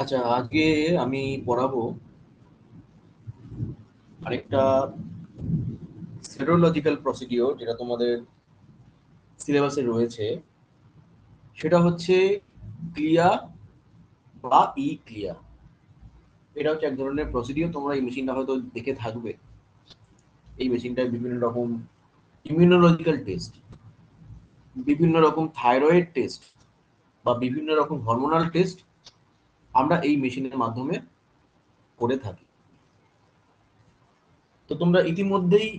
আচ্ছা, আজকে আমি পড়াবো আরেকটা সেরোলজিক্যাল প্রসিডিওর, যেটা তোমাদের সিলেবাসে রয়েছে। সেটা হচ্ছে ক্লিয়া বা ই ক্লিয়া। এটা হচ্ছে এক ধরনের প্রসিডিওর, তোমরা এই মেশিনটা হয়তো দেখে থাকবে। এই মেশিনটায় বিভিন্ন রকম ইমিউনোলজিক্যাল টেস্ট, বিভিন্ন রকম থাইরয়েড টেস্ট বা বিভিন্ন রকম হরমোনাল টেস্ট আমরা এই মেশিনের মাধ্যমে করে থাকি। তো তোমরা ইতিমধ্যেই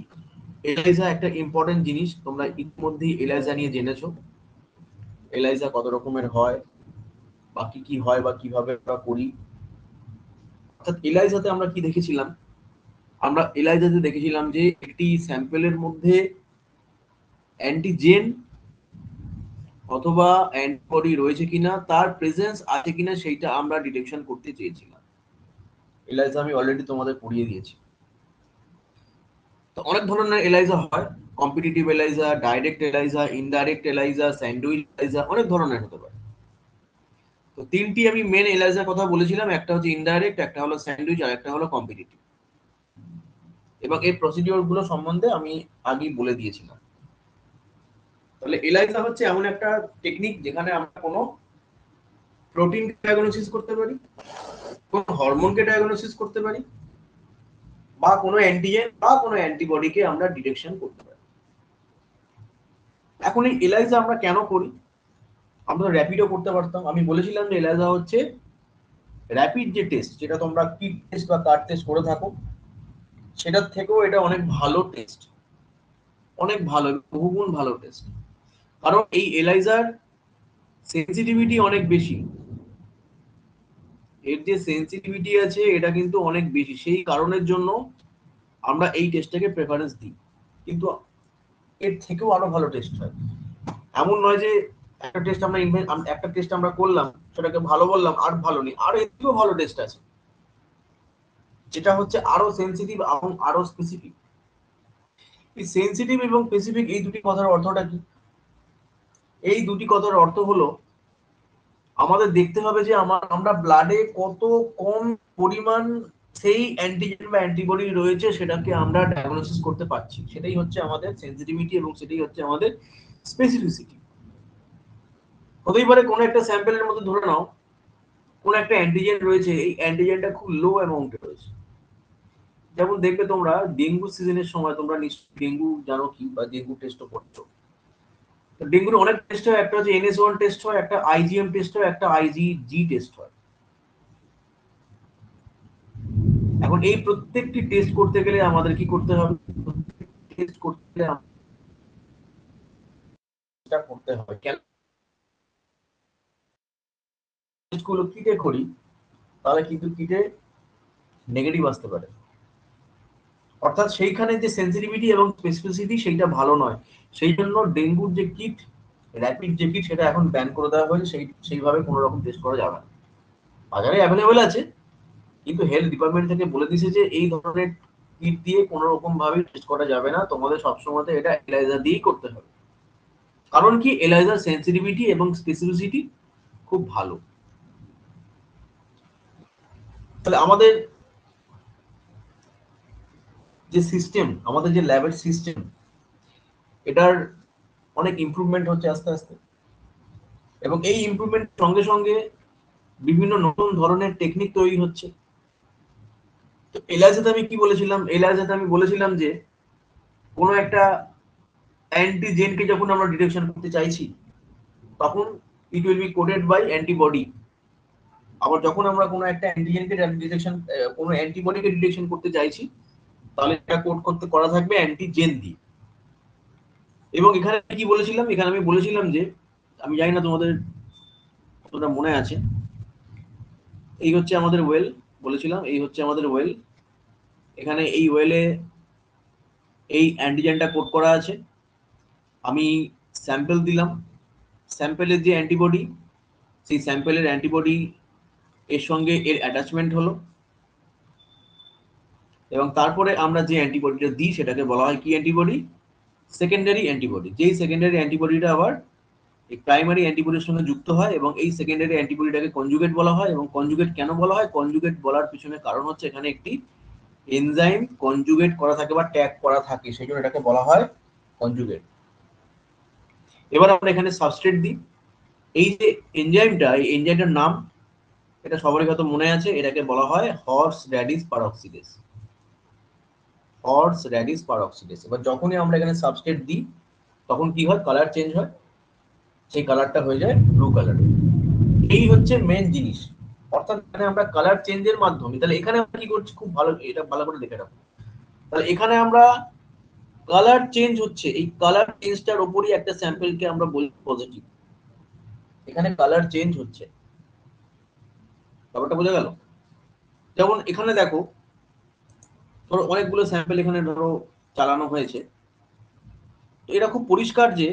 এলাইজা একটা ইম্পর্টেন্ট জিনিস, তোমরা ইতিমধ্যেই এলাইজা নিয়ে জেনেছো। এলাইজা কত রকমের হয় বা কি কি হয় বা কিভাবে আমরা করি। অর্থাৎ এলাইজাতে আমরা কি দেখেছিলাম? আমরা এলাইজাতে দেখেছিলাম যে একটি স্যাম্পেলের মধ্যে অ্যান্টিজেন অথবা অ্যান্টিবডি রয়েছে কিনা, তার প্রেজেন্স আছে কিনা, সেইটা আমরা ডিটেকশন করতে চেয়েছিলাম। এলাইজা আমি অলরেডি তোমাদের পড়িয়ে দিয়েছি। তো অনেক ধরনের এলাইজা হয়, competitive ELISA, direct ELISA, indirect ELISA, sandwich ELISA, অনেক ধরনের হতে পারে। তো তিনটি আমি মেন এলাইজার কথা বলেছিলাম, একটা হচ্ছে ইনডাইরেক্ট, একটা হলো স্যান্ডউইচ, আর একটা হলো কম্পিটিটিভ। এবং এই প্রসিডিওর গুলো সম্বন্ধে আমি আগেই বলে দিয়েছিলাম। তাহলে এলাইজা হচ্ছে এমন একটা টেকনিক যেখানে আমরা কোনো প্রোটিনকে ডায়াগনোসিস করতে পারি, কোনো হরমোনকে ডায়াগনোসিস করতে পারি, বা কোনো অ্যান্টিজেন বা কোনো অ্যান্টিবডিকে আমরা ডিটেকশন করতে পারি। এখন এই এলাইজা আমরা কেন করি? আমরা র্যাপিডও করতে পারতাম। আমি বলেছিলাম যে এলাইজা হচ্ছে র্যাপিড যে টেস্ট, যেটা তোমরা কিট টেস্ট বা কার্ড টেস্ট করে থাকো, সেটার থেকেও এটা অনেক ভালো টেস্ট, অনেক ভালো, বহুগুণ ভালো টেস্ট। কারণ এই এলাইজার সেন্সিটিভিটি অনেক বেশি, এর যে সেন্সিটিভিটি আছে এটা কিন্তু অনেক বেশি। সেই কারণের জন্য আমরা এই টেস্টটাকে প্রেফারেন্স দিই। কিন্তু এর থেকেও আরো ভালো টেস্ট হয়। এমন নয় যে একটা টেস্ট আমরা করলাম, সেটাকে ভালো বললাম, আর ভালো নেই, আর এর থেকেও ভালো টেস্ট আছে, যেটা হচ্ছে আরো সেন্সিটিভ এবং আরো স্পেসিফিক। এই সেন্সিটিভ এবং স্পেসিফিক এই দুটি কথার অর্থটা কি? এই দুটি কথার অর্থ হলো, আমাদের দেখতে হবে যে আমরা ব্লাডে কত কম পরিমাণ সেই অ্যান্টিজেন বা অ্যান্টিবডি রয়েছে, সেটাকে আমরা ডায়াগনোসিস করতে পারছি। সেটাই হচ্ছে আমাদের সেন্সিটিভিটি এবং সেটাই হচ্ছে আমাদের স্পেসিফিসিটি। হতেই পারে কোনো একটা স্যাম্পেলের মধ্যে ধরে নাও কোন একটা অ্যান্টিজেন রয়েছে, এই অ্যান্টিজেনটা খুব লো অ্যামাউন্টে রয়েছে। যেমন দেখবে তোমরা ডেঙ্গু সিজনের সময়, তোমরা নিশ্চয়ই ডেঙ্গু জানো কি, বা ডেঙ্গু টেস্টও করছো। ডেঙ্গুর অনেক টেস্ট হয়, একটা হচ্ছে NS1 টেস্ট হয়, একটা IgM টেস্ট হয়, একটা IgG টেস্ট হয়। এখন এই প্রত্যেকটি টেস্ট করতে গেলে আমাদের কি করতে হবে? টেস্ট করতে গেলে আমাদের করতে হবে কেন? টেস্টগুলো কিটে করি, তাহলে কিন্তু কিটে নেগেটিভ আসতে পারে। অর্থাৎ সেইখানে যে সেন্সিটিভিটি এবং স্পেসিফিসিটি সেইটা ভালো নয়। সেই জন্য ডেঙ্গুর যে কিট, র্যাপিড যে কিট, সেটা এখন ব্যান করে দেওয়া হয়েছে। সেইভাবে কোনো রকম টেস্ট করা যাবে না। বাজারে অ্যাভেলেবেল আছে, কিন্তু হেলথ ডিপার্টমেন্ট থেকে বলে দিয়েছে যে এই ধরনের কিট দিয়ে কোনো রকম ভাবে টেস্ট করা যাবে না, তোমাদের সবসময় এটা এলাইজা দিয়েই করতে হবে। কারণ কি, এলাইজার সেন্সিটিভিটি এবং স্পেসিফিসিটি খুব ভালো। তাহলে আমাদের যে সিস্টেম, আমাদের যে ল্যাবের সিস্টেম, এটার অনেক ইমপ্রুভমেন্ট হচ্ছে আস্তে আস্তে। এবং এই ইমপ্রুভমেন্ট সঙ্গে সঙ্গে বিভিন্ন নতুন ধরনের টেকনিক তৈরি হচ্ছে। তো এলাইজাতে আমি কি বলেছিলাম? এলাইজাতে আমি বলেছিলাম যে কোনো একটা অ্যান্টিজেনকে যখন আমরা ডিটেকশন করতে চাইছি, তখন it will be coded by antibody. আবার যখন আমরা কোনো একটা অ্যান্টিজেনকে ডিটেকশন, কোনো অ্যান্টিবডিকে ডিটেকশন করতে চাইছি, তাহলে এটা কোড করা থাকবে অ্যান্টিজেন দিয়ে। এবং এখানে কি বলেছিলাম? এখানে আমি বলেছিলাম যে, আমি জানি না তোমাদের কতটা মনে আছে, এই হচ্ছে আমাদের ওয়েল, বলেছিলাম এই হচ্ছে আমাদের ওয়েল। এখানে এই ওয়েলে এই অ্যান্টিজেনটা কোড করা আছে। আমি স্যাম্পল দিলাম, স্যাম্পেলের যে অ্যান্টিবডি, সেই স্যাম্পেলের অ্যান্টিবডি এর সঙ্গে এর অ্যাটাচমেন্ট হলো, এবং তারপরে আমরা যে অ্যান্টিবডিটা দিই সেটাকে বলা হয় কি অ্যান্টিবডি? Secondary antibody. যেই সেকেন্ডারি অ্যান্টিবডিটা আবার এই প্রাইমারি অ্যান্টিবডির সঙ্গে যুক্ত হয় এবং এই সেকেন্ডারি অ্যান্টিবডিটাকে কনজুগেট বলা হয়। এবং কনজুগেট কেন বলা হয়? কনজুগেট বলার পিছনে কারণ হচ্ছে এখানে একটি এনজাইম কনজুগেট করা থাকে বা ট্যাগ করা থাকে, সেই জন্য এটাকে বলা হয় কনজুগেট। এবার আমরা এখানে সাবস্ট্রেট দিই। এই যে এনজাইমটা, এই এনজাইমটার নাম এটা সবারই হয়তো মনে আছে, এটাকে বলা হয় horseradish peroxidase. Horseradish peroxidase. এবার যখনই আমরা এখানে সাবস্ট্রেট দিই তখন কি হয়? কালার চেঞ্জ হয়, সেই কালারটা হয়ে যায় ব্লু কালার। এই হচ্ছে মেন জিনিস। অর্থাৎ এখানে আমরা কালার চেঞ্জের মাধ্যমে, তাহলে এখানে আমরা কি করছি, খুব ভালো, এটা ভালো করে দেখে রাখো। তাহলে এখানে আমরা কালার চেঞ্জ হচ্ছে, এই কালার চেঞ্জটার উপরই একটা স্যাম্পলকে আমরা বলি পজিটিভ। এখানে কালার চেঞ্জ হচ্ছে, ব্যাপারটা বোঝা গেল? যেমন এখানে দেখো, ধরো অনেকগুলো স্যাম্পল এখানে ধরো চালানো হয়েছে, তো এটা খুব পরিষ্কার যে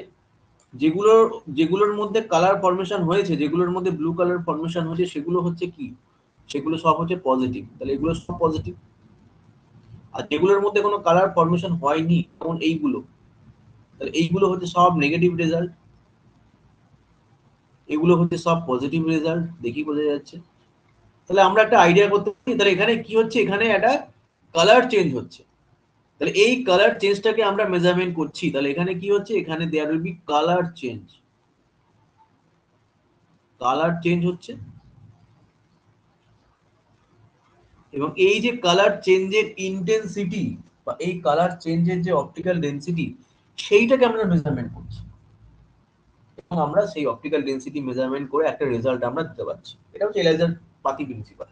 যেগুলোর মধ্যে কালার ফরমেশন হয়েছে, যেগুলোর মধ্যে ব্লু কালার ফরমেশন হয়েছে, সেগুলো হচ্ছে কি? সেগুলো সব হচ্ছে পজিটিভ। তাহলে এগুলো সব পজিটিভ। আর যেগুলোর মধ্যে কোনো কালার ফরমেশন হয়নি, যেমন এইগুলো, তাহলে এইগুলো হচ্ছে সব নেগেটিভ রেজাল্ট, এগুলো হচ্ছে সব পজিটিভ রেজাল্ট। দেখি বোঝা যাচ্ছে? তাহলে আমরা একটা আইডিয়া করতে পারি, তাহলে এখানে কি হচ্ছে? এখানে একটা কালার চেঞ্জ হচ্ছে। তাহলে এই কালার চেঞ্জটাকে আমরা মেজারমেন্ট করছি। তাহলে এখানে কি হচ্ছে? এখানে there will be colour change, colour change হচ্ছে। এবং এই যে কালার চেঞ্জের ইন্টেন্সিটি বা এই কালার চেঞ্জের যে অপটিক্যাল ডেনসিটি, সেইটাকে আমরা মেজারমেন্ট করছি এবং আমরা সেই অপটিক্যাল ডেনসিটি মেজারমেন্ট করে একটা রেজাল্ট আমরা দিতে পারছি। এটা হচ্ছে এলাইজার পাতি প্রিন্সিপাল।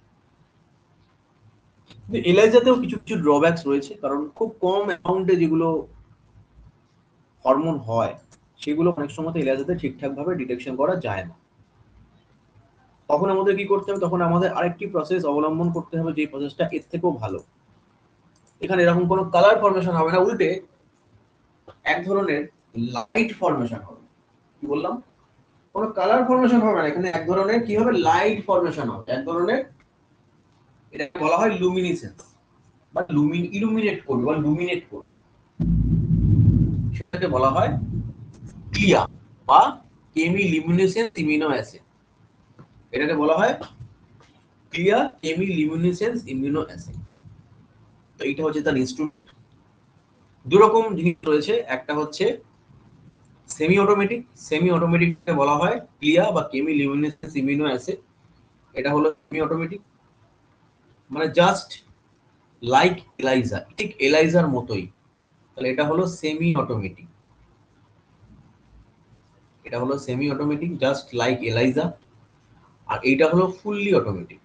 কিন্তু এলাইজাতেও কিছু কিছু ড্রব্যাকস রয়েছে, কারণ খুব কম অ্যামাউন্টে যেগুলো হরমোন হয় সেগুলো অনেক সময় এলাইজাতে ঠিকঠাক ভাবে ডিটেকশন করা যায় না। তখন আমাদের কি করতে হবে? তখন আমাদের আরেকটি প্রসেস অবলম্বন করতে হবে, যে প্রসেসটা এর থেকেও ভালো। এখানে এরকম কোনো কালার ফরমেশন হবে না, উল্টে এক ধরনের লাইট ফরমেশন হবে। কি বললাম? কোনো কালার ফরমেশন হবে না, এখানে এক ধরনের কি হবে? লাইট ফরমেশন হবে, এক ধরনের। এটাকে বলা হয় লুমিনিসেন্স বা ইলুমিনেট করবে বা লুমিনেট করবে, সেটাকে বলা হয় ক্লিয়া বা কেমিলিউমিনেসেন্স ইমিউনো অ্যাসিড। এটাকে বলা হয় ক্লিয়া কেমিলিউমিনেসেন্স ইমিউনো অ্যাসিড। তো এইটা হচ্ছে তার ইনস্ট্রুমেন্ট। দু রকম জিনিস রয়েছে, একটা হচ্ছে সেমি অটোমেটিক। সেমি অটোমেটিককে বলা হয় ক্লিয়া বা কেমিলিউমিনেসেন্স ইমিউনো অ্যাসিড। এটা হলো সেমি অটোমেটিক, মানে জাস্ট লাইক এলাইজা, ঠিক এলাইজার মতোই। তাহলে এটা হলো সেমি অটোমেটিক, এটা হলো semi automatic just like ELISA. আর এইটা হলো ফুললি অটোমেটিক,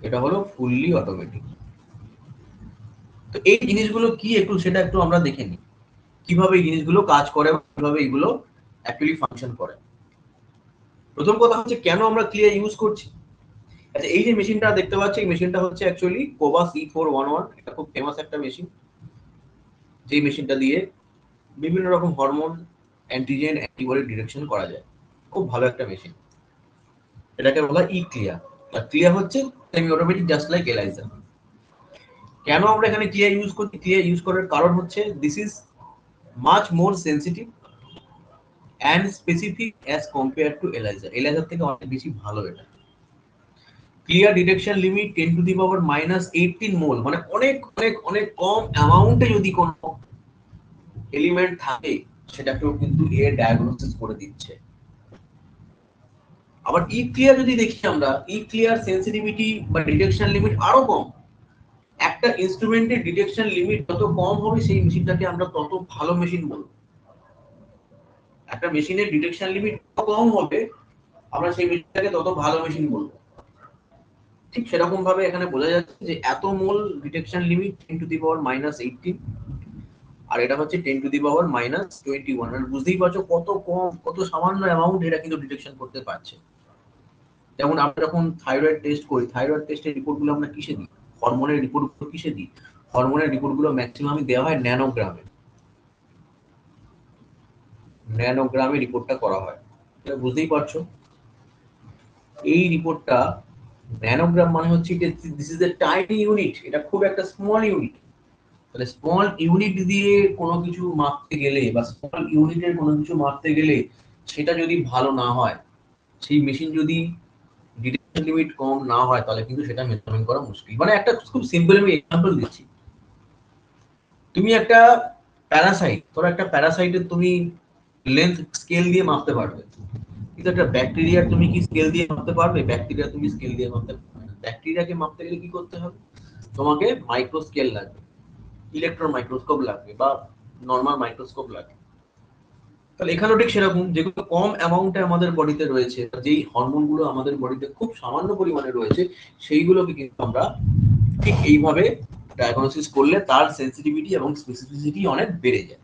এটা হলো ফুললি অটোমেটিক। তো এই জিনিসগুলো কি একটু সেটা একটু আমরা দেখে নিই, কিভাবে এই জিনিসগুলো কাজ করে, কিভাবে এগুলো অ্যাকচুয়ালি ফাংশন করে। প্রথম কথা হচ্ছে কেন আমরা ক্লিয়ার ইউজ করছি। আচ্ছা, এই যে মেশিনটা দেখতে পাচ্ছি, এই মেশিনটা হচ্ছে অ্যাকচুয়ালি কোবাস E411। এটা খুব ফেমাস একটা মেশিন, যেই মেশিনটা দিয়ে বিভিন্ন রকম হরমোন, অ্যান্টিজেন, অ্যান্টিবডি ডিটেকশন করা যায়। খুব ভালো একটা মেশিন, এটাকে বলা হয় ই ক্লিয়ার। আর ক্লিয়ার হচ্ছে সেমি অটোমেটিক জাস্ট লাইক এলাইজা। কেন আমরা এখানে ক্লিয়ার ইউজ করছি? ক্লিয়ার ইউজ করার কারণ হচ্ছে this is much more sensitive and specific as compare to ELISA. এলাইজার থেকে অনেক বেশি ভালো এটা। ক্লিয়ার ডিটেকশন লিমিট 10⁻⁻18 মোল, মানে অনেক অনেক অনেক কম অ্যামাউন্টে যদি কোনো এলিমেন্ট থাকে সেটাকেও কিন্তু এর ডায়াগনোসিস করে দিচ্ছে। আবার ই ক্লিয়ার যদি দেখি আমরা, ই ক্লিয়ার সেনসিটিভিটি বা ডিটেকশন লিমিট আরো কম। একটা ইনস্ট্রুমেন্টের ডিটেকশন লিমিট যত কম হবে সেই মেশিনটাকে আমরা তত ভালো মেশিন বলবো। একটা মেশিনের ডিটেকশন লিমিট যত কম হবে আমরা সেই মেশিনটাকে তত ভালো মেশিন বলবো। ঠিক সেরকম ভাবে এখানে বোঝা যাচ্ছে যে এত মোল ডিটেকশন লিমিট 10⁻⁻18, আর এটা হচ্ছে 10⁻⁻21। আর বুঝতেই পারছো কত কম, কত সামান্য অ্যামাউন্ট এটা কিন্তু ডিটেকশন করতে পারছে। যেমন আমরা যখন থাইরয়েড টেস্ট করি, থাইরয়েড টেস্টের রিপোর্টগুলো আমরা কিসে দিই? হরমোনের রিপোর্টগুলো কিসে দিই? হরমোনের রিপোর্টগুলো ম্যাক্সিমামই দেওয়া হয় ন্যানোগ্রামে। ন্যানোগ্রামে রিপোর্টটা করা হয়, এটা বুঝতেই পারছো। এই রিপোর্টটা ন্যানোগ্রাম মানে হচ্ছে this is a tiny unit, এটা খুব একটা স্মল ইউনিট। তাহলে স্মল ইউনিট দিয়ে কোনো কিছু মাপতে গেলে বা স্মল ইউনিটের কোনো কিছু মাপতে গেলে সেটা যদি ভালো না হয়, সেই মেশিন যদি ডিটেকশন লিমিট কম না হয়, তাহলে কিন্তু সেটা মেজারমেন্ট করা মুশকিল। মানে একটা খুব সিম্পল আমি এক্সাম্পল দিচ্ছি। তুমি একটা প্যারাসাইট, ধরো একটা প্যারাসাইটের তুমি লেন্থ স্কেল দিয়ে মাপতে পারবে, কিন্তু একটা ব্যাকটেরিয়া তুমি কি স্কেল দিয়ে মাপতে পারবে? ব্যাকটেরিয়া তুমি স্কেল দিয়ে মাপতে পারবে না। ব্যাকটেরিয়াকে মাপতে গেলে কি করতে হবে? তোমাকে মাইক্রো স্কেল লাগবে, ইলেকট্রন মাইক্রোস্কোপ লাগবে বা নর্মাল মাইক্রোস্কোপ লাগবে। তাহলে এখানেও ঠিক সেরকম, যেগুলো কম অ্যামাউন্টে আমাদের বডিতে রয়েছে, যেই হরমোনগুলো আমাদের বডিতে খুব সামান্য পরিমাণে রয়েছে, সেইগুলোকে কিন্তু আমরা ঠিক এইভাবে ডায়াগনোসিস করলে তার সেন্সিটিভিটি এবং স্পেসিফিসিটি অনেক বেড়ে যায়।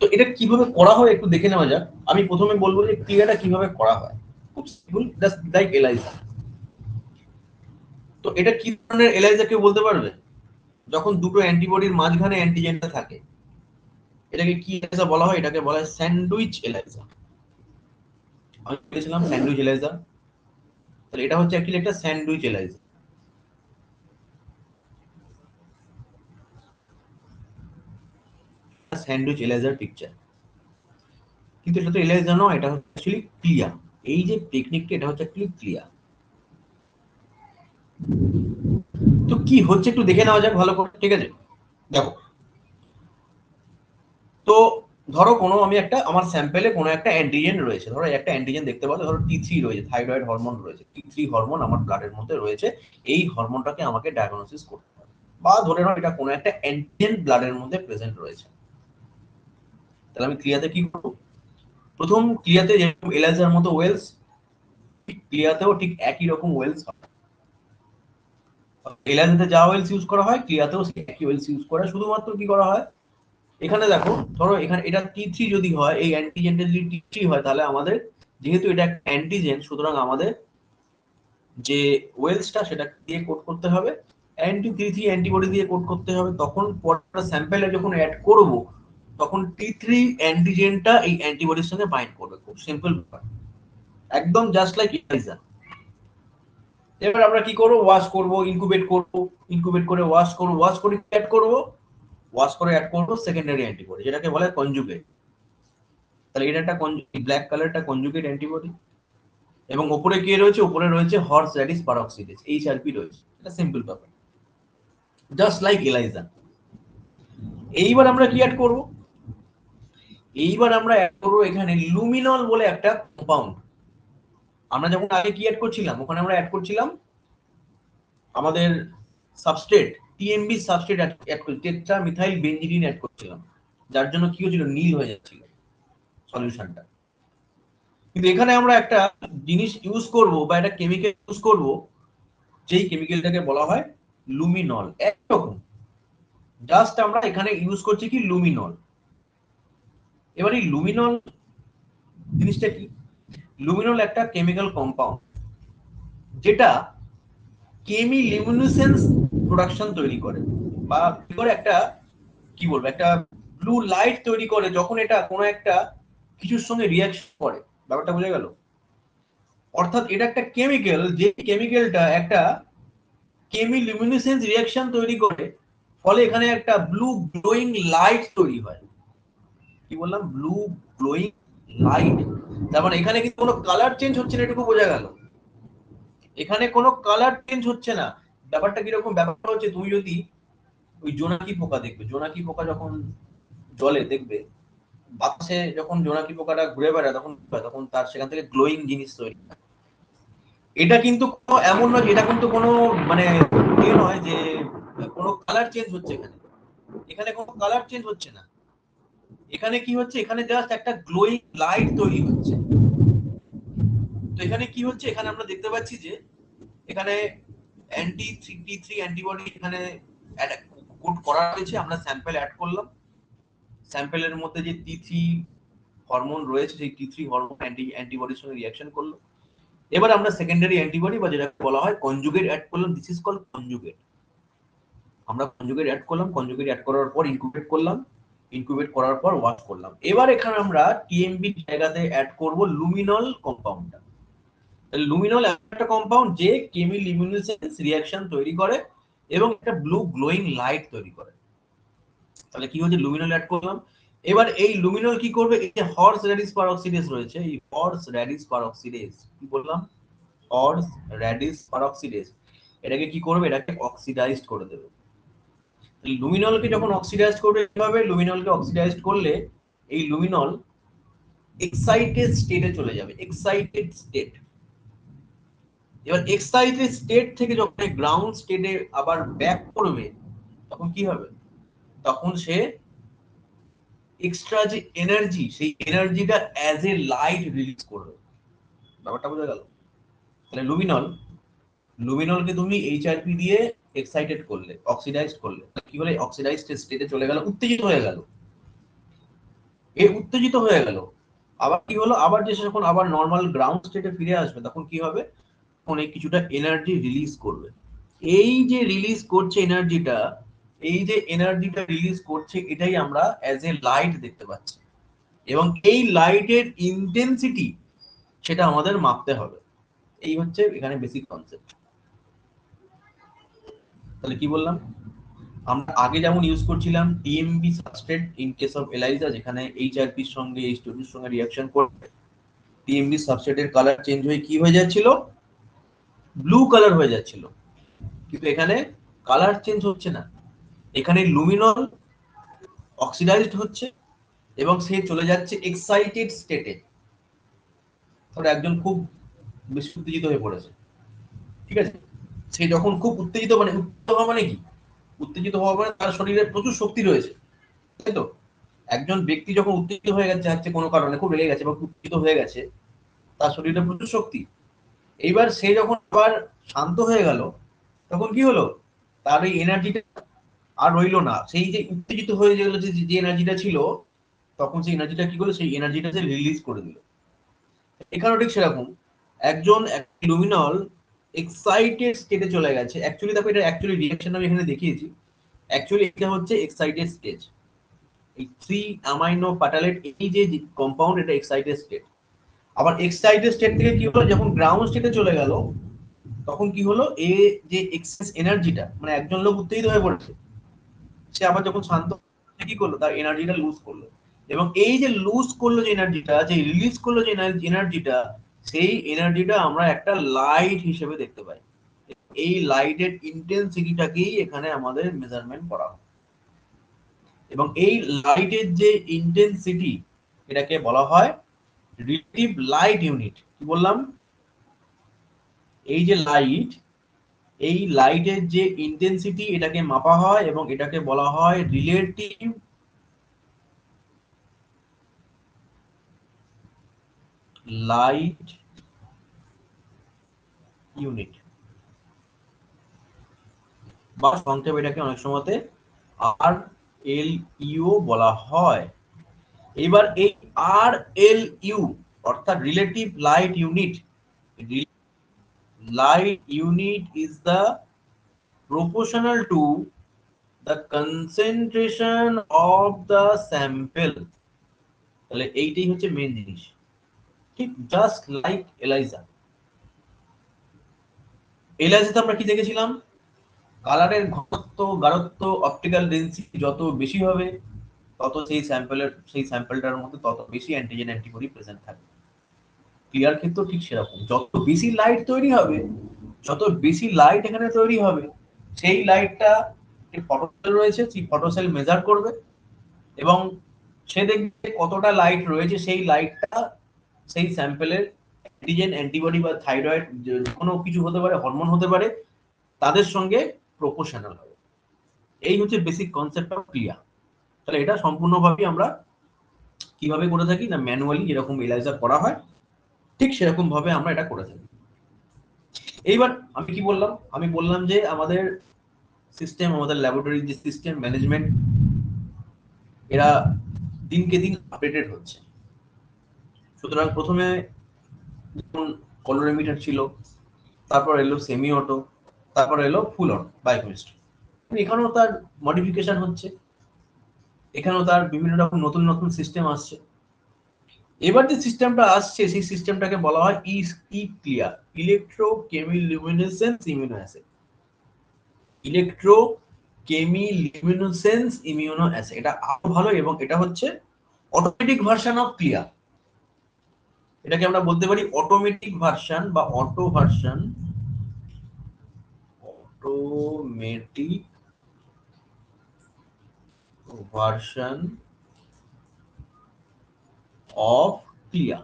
তো এটা কিভাবে করা হয় একটু দেখে নেওয়া যাক। আমি প্রথমে বলবো যে ক্রিয়াটা কিভাবে করা হয়। খুব সিম্পল, জাস্ট লাইক এলাইজা। তো এটা কি ধরনের এলাইজা কেউ বলতে পারবে? যখন দুটো অ্যান্টিবডির মাঝখানে অ্যান্টিজেনটা থাকে, এটাকে কি এলাইজা বলা হয়? এটাকে বলা হয় স্যান্ডউইচ এলাইজা। আমি বলেছিলাম স্যান্ডউইচ এলাইজা, তাহলে এটা হচ্ছে অ্যাকচুয়ালি একটা sandwich ELISA. Sandwich analyser picture, কিন্তু এটা তো এলাইজা নয়, এটা হচ্ছে অ্যাকচুয়ালি ক্লিয়া। এই যে টেকনিকটা, এটা হচ্ছে অ্যাকচুয়ালি ক্লিয়া। তো কি হচ্ছে একটু দেখে নেওয়া যাক ভালো করে, ঠিক আছে? দেখো, তো ধরো কোনো আমি একটা আমার স্যাম্পেলে কোনো একটা অ্যান্টিজেন রয়েছে, ধরো একটা অ্যান্টিজেন দেখতে পাচ্ছ, ধরো T3 রয়েছে, থাইরয়েড হরমোন রয়েছে, T3 হরমোন আমার ব্লাডের মধ্যে রয়েছে। এই হরমোনটাকে আমাকে ডায়াগনোসিস করতে হবে, বা ধরে নাও এটা কোনো একটা অ্যান্টিজেন ব্লাডের মধ্যে প্রেজেন্ট রয়েছে। তাহলে আমি ক্লিয়াতে কি করব? প্রথম ক্লিয়াতে যেরকম এলাইজার মতো ওয়েলস, ক্লিয়াতেও ঠিক একই রকম ওয়েলস হবে। এলাইজাতে যা ওয়েলস ইউজ করা হয়, ক্লিয়াতেও সেই একই ওয়েলস ইউজ করা। শুধুমাত্র কি করা হয়, এখানে দেখো, ধরো এখানে এটা T3 যদি হয়, এই অ্যান্টিজেনটা যদি T3 হয়, তাহলে আমাদের যেহেতু এটা একটা অ্যান্টিজেন, সুতরাং আমাদের যে ওয়েলসটা সেটা দিয়ে কোড করতে হবে, T3 অ্যান্টিবডি দিয়ে কোড করতে হবে। তখন পরের স্যাম্পলে যখন অ্যাড করব, তখন T3 অ্যান্টিজেনটা এই অ্যান্টিবডির সঙ্গে বাইন্ড করবে। খুব সিম্পল ব্যাপার, একদম জাস্ট লাইক ইলাইজা। এবার আমরা কি করব? ওয়াশ করব, ইনকিউবেট করব, ইনকিউবেট করে ওয়াশ করব, ওয়াশ করে অ্যাড করব, ওয়াশ করে অ্যাড করব সেকেন্ডারি অ্যান্টিবডি, যেটাকে বলে কনজুগেট। তাহলে এটা একটা ব্ল্যাক কালারটা কনজুগেট অ্যান্টিবডি, এবং উপরে কি রয়েছে? উপরে রয়েছে হর্স র্যাডিশ পারঅক্সিডেজ, এইচআরপি রয়েছে। এটা সিম্পল ব্যাপার, জাস্ট লাইক এলাইজা। এইবার আমরা কি অ্যাড করব? এইবার আমরা অ্যাড করব এখানে লুমিনল বলে একটা কম্পাউন্ড। আমরা যখন আগে কি অ্যাড করছিলাম, ওখানে আমরা অ্যাড করছিলাম আমাদের সাবস্ট্রেট, টিএমবি সাবস্ট্রেট অ্যাড করছি, টেট্রা মিথাইল বেনজিডিন অ্যাড করছিলাম, যার জন্য কি হচ্ছিল? নীল হয়ে যাচ্ছিল সলিউশনটা। কিন্তু এখানে আমরা একটা জিনিস ইউজ করব বা একটা কেমিক্যাল ইউজ করব, যেই কেমিক্যালটাকে বলা হয় লুমিনল। একরকম, জাস্ট আমরা এখানে ইউজ করছি কি? লুমিনল। এবার এই লুমিনল জিনিসটা কি? লুমিনল একটা কেমিক্যাল কম্পাউন্ড, যেটা কেমিলিউমিনেসেন্স প্রোডাকশন তৈরি করে, বা কি করে একটা, কি বলবো, একটা ব্লু লাইট তৈরি করে যখন এটা কোনো একটা কিছুর সঙ্গে রিঅ্যাকশন করে। ব্যাপারটা বোঝা গেল? অর্থাৎ এটা একটা কেমিক্যাল, যে কেমিক্যালটা একটা কেমিলিউমিনেসেন্স রিঅ্যাকশন তৈরি করে, ফলে এখানে একটা ব্লু গ্লোয়িং লাইট তৈরি হয়। কি বললাম? Blue glowing light. তার মানে এখানে কিন্তু কোনো কালার চেঞ্জ হচ্ছে না, এটুকু বোঝা গেল। এখানে কোনো কালার চেঞ্জ হচ্ছে না। ব্যাপারটা কিরকম? ব্যাপারটা হচ্ছে, তুমি যদি ওই জোনাকি পোকা দেখবে, জোনাকি পোকা যখন জলে দেখবে, বাতাসে যখন জোনাকি পোকাটা ঘুরে বেড়ায়, তখন তখন তার সেখান থেকে গ্লোয়িং জিনিস তৈরি হয়। এটা কিন্তু কোনো এমন নয়, এটা কিন্তু কোনো মানে ইয়ে নয় যে কোনো কালার চেঞ্জ হচ্ছে এখানে। এখানে কোনো কালার চেঞ্জ হচ্ছে না। এখানে কি হচ্ছে? এখানে জাস্ট একটা গ্লোয়িং লাইট তৈরি হচ্ছে। তো এখানে কি হচ্ছে? এখানে আমরা দেখতে পাচ্ছি যে এখানে T3 অ্যান্টিবডি এখানে কোড করা হয়েছে। আমরা স্যাম্পল অ্যাড করলাম, স্যাম্পলের মধ্যে যে T3 হরমোন রয়েছে, সেই T3 হরমোন অ্যান্টিবডির সঙ্গে রিঅ্যাকশন করলো। এবার আমরা সেকেন্ডারি অ্যান্টিবডি বা যেটা বলা হয় কনজুগেট অ্যাড করলাম। This is called conjugate. আমরা কনজুগেট অ্যাড করলাম, কনজুগেট অ্যাড করার পর ইনকিউবেট করলাম, ইনকিউবেট করার পর ওয়াশ করলাম। এবার এখানে আমরা টিএমবি জায়গাতে অ্যাড করব লুমিনল কম্পাউন্ডটা। লুমিনল একটা কম্পাউন্ড যে কেমিলিউমিনেসেন্স রিঅ্যাকশন তৈরি করে, এবং একটা ব্লু গ্লোয়িং লাইট তৈরি করে। তাহলে কি হচ্ছে, লুমিনল অ্যাড করলাম। এবার এই লুমিনল কি করবে, এই যে হর্স র্যাডিশ পারঅক্সিডেজ রয়েছে, এই হর্স র্যাডিশ পারঅক্সিডেজ কি বললাম, হর্স র্যাডিশ পারঅক্সিডেজ, এটাকে কি করবে, এটাকে অক্সিডাইজড করে দেবে। লুমিনলকে যখন অক্সিডাইজ করবে, কিভাবে লুমিনলকে অক্সিডাইজড করলে এই লুমিনল এক্সাইটেড স্টেটে চলে যাবে, এক্সাইটেড স্টেট। এবার এক্সাইটেড স্টেট থেকে যখন গ্রাউন্ড স্টেটে আবার ব্যাক করবে, তখন কি হবে, তখন সে এক্সট্রা যে এনার্জি, সেই এনার্জিটা অ্যাজ এ লাইট রিলিজ করবে। ব্যাপারটা বোঝা গেল? তাহলে লুমিনলকে তুমি এইচআরপি দিয়ে এক্সাইটেড করলে, অক্সিডাইজড করলে, কি বলে, অক্সিডাইজড স্টেটে চলে গেল, উত্তেজিত হয়ে গেল। এ উত্তেজিত হয়ে গেল, আবার কি হলো, আবার যে যখন আবার নর্মাল গ্রাউন্ড স্টেটে ফিরে আসবে, তখন কি হবে, তখন এই কিছুটা এনার্জি রিলিজ করবে। এই যে রিলিজ করছে এনার্জিটা, এই যে এনার্জিটা রিলিজ করছে, এটাই আমরা অ্যাজ এ লাইট দেখতে পাচ্ছি। এবং এই লাইটের ইন্টেন্সিটি, সেটা আমাদের মাপতে হবে। এই হচ্ছে এখানে বেসিক কনসেপ্ট। তাহলে কি বললাম, আমরা আগে যেমন ইউজ করছিলাম TMB substrate in case of ELISA, যেখানে এইচআরপির সঙ্গে এইচ2 এর সঙ্গে রিঅ্যাকশন করে টিএমবি সাবস্ট্রেটের কালার চেঞ্জ হয়ে কি হয়ে যাচ্ছিল, ব্লু কালার হয়ে যাচ্ছিল। কিন্তু এখানে কালার চেঞ্জ হচ্ছে না, এখানে লুমিনল অক্সিডাইজড হচ্ছে এবং সে চলে যাচ্ছে এক্সাইটেড স্টেটে। ধরো একজন খুব বেশি উত্তেজিত হয়ে পড়েছে, ঠিক আছে, সে যখন খুব উত্তেজিত, মানে উত্তেজিত হওয়া মানে কি, উত্তেজিত হওয়া মানে তার শরীরে প্রচুর শক্তি রয়েছে, তাই তো? একজন ব্যক্তি যখন উত্তেজিত হয়ে যাচ্ছে কোনো কারণে, খুব রেগে গেছে বা উত্তেজিত হয়ে গেছে, তার শরীরে প্রচুর শক্তি। এইবার সে যখন আবার শান্ত হয়ে গেল, তখন কি হলো, তার এই এনার্জিটা আর রইলো না, সেই যে উত্তেজিত হয়ে গেল যে এনার্জিটা ছিল, তখন সেই এনার্জিটা কি করলো, সেই এনার্জিটা সে রিলিজ করে দিল। এখানেও ঠিক সেরকম, একজন লুমিনল এক্সাইটেড স্টেটে চলে গেছে। অ্যাকচুয়ালি দেখো, এটা অ্যাকচুয়ালি রিঅ্যাকশন আমি এখানে দেখিয়েছি, অ্যাকচুয়ালি এটা হচ্ছে এক্সাইটেড স্টেজ। এই 3 অ্যামাইনো প্যাটালেট, এই যে কম্পাউন্ড, এটা এক্সাইটেড স্টেট। আবার এক্সাইটেড স্টেট থেকে কি হলো, যখন গ্রাউন্ড স্টেটে চলে গেল, তখন কি হলো, এ যে এক্সেস এনার্জিটা, মানে একজন লোক উত্তেজিত হয়ে পড়েছে, সে আবার যখন শান্ত, কি করলো, তার এনার্জিটা লুজ করলো। এবং এই যে লুজ করলো যে এনার্জিটা, যে রিলিজ করলো যে এনার্জিটা, সেই এনার্জিটা আমরা একটা লাইট হিসেবে দেখতে পাই। এই লাইটের ইন্টেন্সিটিটাকেই এখানে আমাদের মেজারমেন্ট করা হয়। এবং এই লাইটের যে ইন্টেন্সিটি, এটাকে বলা হয় রিলেটিভ লাইট ইউনিট। কি বললাম, এই যে লাইট, এই লাইটের যে ইন্টেন্সিটি, এটাকে মাপা হয় এবং এটাকে বলা হয় রিলেটিভ লাইট ইউনিট, বা সংক্ষেপে এটাকে অনেক সময়তে আর এল ইউ বলা হয়। এবার এই আর এল ইউ অর্থাৎ relative light unit, light unit is the proportional to the concentration of the sample। তাহলে এইটাই হচ্ছে মেন জিনিস, ঠিক জাস্ট লাইক এলাইজা। এলাইজাতে আমরা কি দেখেছিলাম, কালারের ঘনত্ব, গাঢ়ত্ব, অপটিক্যাল ডেনসিটি যত বেশি হবে, তত সেই স্যাম্পলটার মধ্যে তত বেশি অ্যান্টিজেন অ্যান্টিবডি প্রেজেন্ট থাকবে। ক্লিয়ার ক্ষেত্র ঠিক সেরকম, যত বেশি লাইট তৈরি হবে, যত বেশি লাইট এখানে তৈরি হবে, সেই লাইটটা ফটোসেল রয়েছে, সেই ফটোসেল মেজার করবে এবং সে দেখবে কতটা লাইট রয়েছে, সেই লাইটটা সেই স্যাম্পলের অ্যান্টিজেন অ্যান্টিবডি বা থাইরয়েড, কোনো কিছু হতে পারে, হরমোন হতে পারে, তাদের সঙ্গে প্রপোর্শনাল হবে। এই হচ্ছে বেসিক কনসেপ্ট অফ ক্লিয়ার। তাহলে এটা সম্পূর্ণভাবে আমরা কিভাবে করে থাকি না, ম্যানুয়ালি যেরকম এলাইজা করা হয়, ঠিক সেরকম ভাবে আমরা এটা করে থাকি। এইবার আমি কি বললাম, আমি বললাম যে আমাদের সিস্টেম, আমাদের ল্যাবরেটরির যে সিস্টেম ম্যানেজমেন্ট, এরা দিনকে দিন আপডেটেড হচ্ছে। সুতরাং প্রথমে যেমন কলোরিমিটার ছিল, তারপর এলো সেমি অটো, তারপর এলো ফুল অটো বায়োকেমিস্ট্রি। এখানেও তার মডিফিকেশন হচ্ছে, এখানেও তার বিভিন্ন রকম নতুন নতুন সিস্টেম আসছে। এবার যে সিস্টেমটা আসছে, সেই সিস্টেমটাকে বলা হয় E clear, electrochemiluminescence immunoassay. Electrochemiluminescence immunoassay, এটা আরো ভালো এবং এটা হচ্ছে অটোমেটিক ভার্সন অফ ক্লিয়ার। এটাকে আমরা বলতে পারি অটোমেটিক ভার্সন বা auto version, automatic version of clear,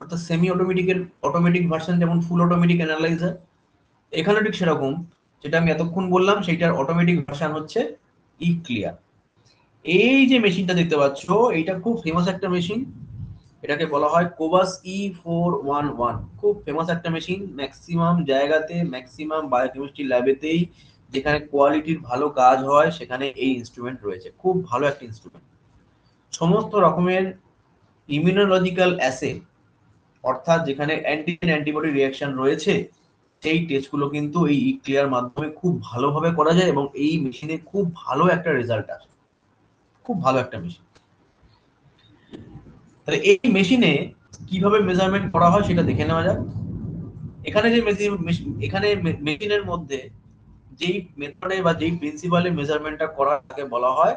অর্থাৎ সেমি অটোমেটিকের অটোমেটিক ভার্সন যেমন ফুল অটোমেটিক অ্যানালাইজার, এখানে ঠিক সেরকম যেটা আমি এতক্ষণ বললাম সেইটার অটোমেটিক ভার্সন হচ্ছে ই ক্লিয়ার। এই যে মেশিনটা দেখতে পাচ্ছ এইটা খুব ফেমাস একটা মেশিন, এটাকে বলা হয় কোবাস E411, খুব ফেমাস একটা মেশিন। ম্যাক্সিমাম জায়গাতে ম্যাক্সিমাম বায়োকেমিস্ট্রি ল্যাবেতেই যেখানে কোয়ালিটির ভালো কাজ হয় সেখানে এই ইনস্ট্রুমেন্ট রয়েছে, খুব ভালো একটা ইনস্ট্রুমেন্ট। সমস্ত রকমের ইমিউনোলজিক্যাল অ্যাসে, অর্থাৎ যেখানে অ্যান্টিজেন অ্যান্টিবডি রিঅ্যাকশন রয়েছে সেই টেস্টগুলো কিন্তু এই ই ক্লিয়ার মাধ্যমে খুব ভালোভাবে করা যায় এবং এই মেশিনে খুব ভালো একটা রেজাল্ট আসে, খুব ভালো একটা মেশিন। তাহলে এই মেশিনে কিভাবে মেজারমেন্ট করা হয় সেটা দেখে নেওয়া যাক। এখানে যে এখানে মেশিনের মধ্যে যেই মেথডে বা যেই প্রিন্সিপালে মেজারমেন্টটা করা তাকে বলা হয়,